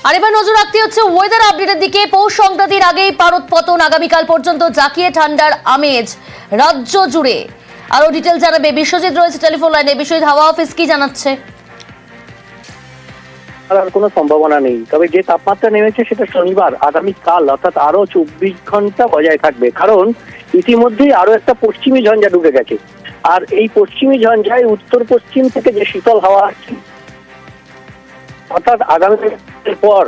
আর এবার নজর রাখতে হচ্ছে ওয়েদার আপডেটের দিকে। পৌষ সংক্রান্তির আগেই পারদ পতন, আগামীকাল পর্যন্ত জাঁকিয়ে ঠান্ডার আমেজ রাজ্য জুড়ে। আরো ডিটেল জানাবে বিশ্বজিৎ, রয়েছে টেলিফোন লাইনে। বিশ্বজিৎ, হাওয়া অফিস কি জানাচ্ছে? আর কোনো সম্ভাবনা নেই, তবে যে তাপমাত্রা নেমেছে সেটা শনিবার আগামীকাল অর্থাৎ আরো 24 ঘন্টা বজায় থাকবে, কারণ ইতিমধ্যেই আরো একটা পশ্চিমী ঝঞ্ঝা ঢুকে গেছে। আর এই পশ্চিমী ঝঞ্ঝায় উত্তর পশ্চিম থেকে যে শীতল হাওয়া আসছে, অর্থাৎ আগামী পর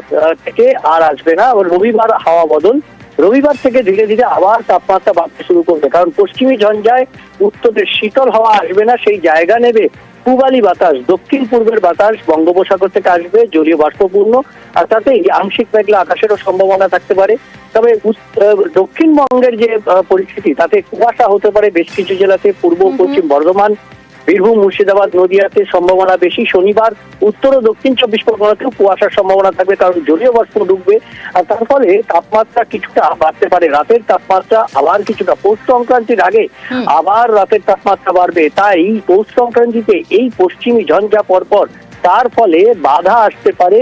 থেকে আর আসবে না। রবিবার হাওয়া বদল, রবিবার থেকে ধীরে ধীরে আবার তাপমাত্রা বাড়তে শুরু করবে, কারণ পশ্চিমী ঝঞ্ঝায় উত্তরের শীতল হাওয়া আসবে না, সেই জায়গা নেবে পূবালি বাতাস, দক্ষিণ পূর্বের বাতাস বঙ্গোপসাগর থেকে আসবে, জলীয় বাষ্পপূর্ণ, আর তাতে আংশিক মেঘলা আকাশেরও সম্ভাবনা থাকতে পারে। তবে দক্ষিণবঙ্গের যে পরিস্থিতি, তাতে কুয়াশা হতে পারে বেশ কিছু জেলাতে, পূর্ব পশ্চিম বর্ধমান, বীরভূম, মুর্শিদাবাদ, নদিয়াতে সম্ভাবনা বেশি। শনিবার উত্তর ও দক্ষিণ 24 পরগনাতেও কুয়াশার সম্ভাবনা থাকবে, কারণ জলীয় বাষ্প ঢুকবে, আর তার ফলে তাপমাত্রা কিছুটা বাড়তে পারে। রাতের তাপমাত্রা আবার কিছুটা, পৌষ সংক্রান্তির আগে আবার রাতের তাপমাত্রা বাড়বে। তাই পৌষ সংক্রান্তিতে এই পশ্চিমী ঝঞ্ঝা পরপর, তার ফলে বাধা আসতে পারে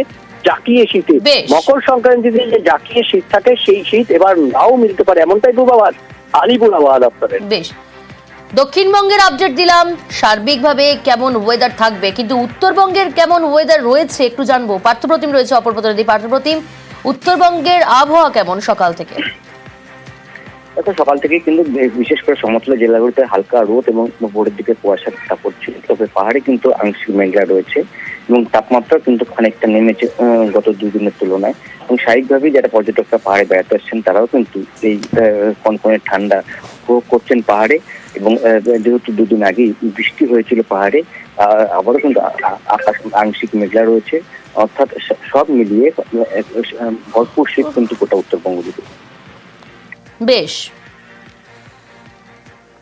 জাকিয়ে শীতে। মকর সংক্রান্তিতে যে জাকিয়ে শীত থাকে, সেই শীত এবার নাও মিলতে পারে, এমনটাই পূর্বাভাস আলিপুর আবহাওয়া দপ্তরের। বেশ, দক্ষিণবঙ্গের আপডেট দিলাম। সার্বিকভাবে কেমন ওয়েদার থাকবে, কিন্তু উত্তরবঙ্গের কেমন ওয়েদার রয়েছে একটু জানবো। পার্থপ্রতিম রয়েছে অপর প্রতিনিধি। পার্থপ্রতিম, উত্তরবঙ্গের আবহাওয়া কেমন সকাল থেকে? দেখো, সকাল থেকেই কিন্তু বিশেষ করে সমতল জেলাগুলোতে হালকা রোদ এবং ভোরের দিকে কুয়াশার দাপট ছিল, তবে পাহাড়ে কিন্তু আংশিক মেঘলা রয়েছে এবং তাপমাত্রা কিন্তু খানিকটা নেমেছে গত দুদিনের তুলনায়। এবং স্বাভাবিকভাবেই যারা পর্যটকরা পাহাড়ে বেড়াতে আসছেন, তারাও কিন্তু এই কনকনে ঠান্ডা উপভোগ করছেন পাহাড়ে। এবং যেহেতু দুদিন আগেই বৃষ্টি হয়েছিল পাহাড়ে, আবারও কিন্তু আকাশ আংশিক মেঘলা রয়েছে, অর্থাৎ সব মিলিয়ে ভরপুর শীত কিন্তু গোটা উত্তরবঙ্গ জুড়ে। বেশ।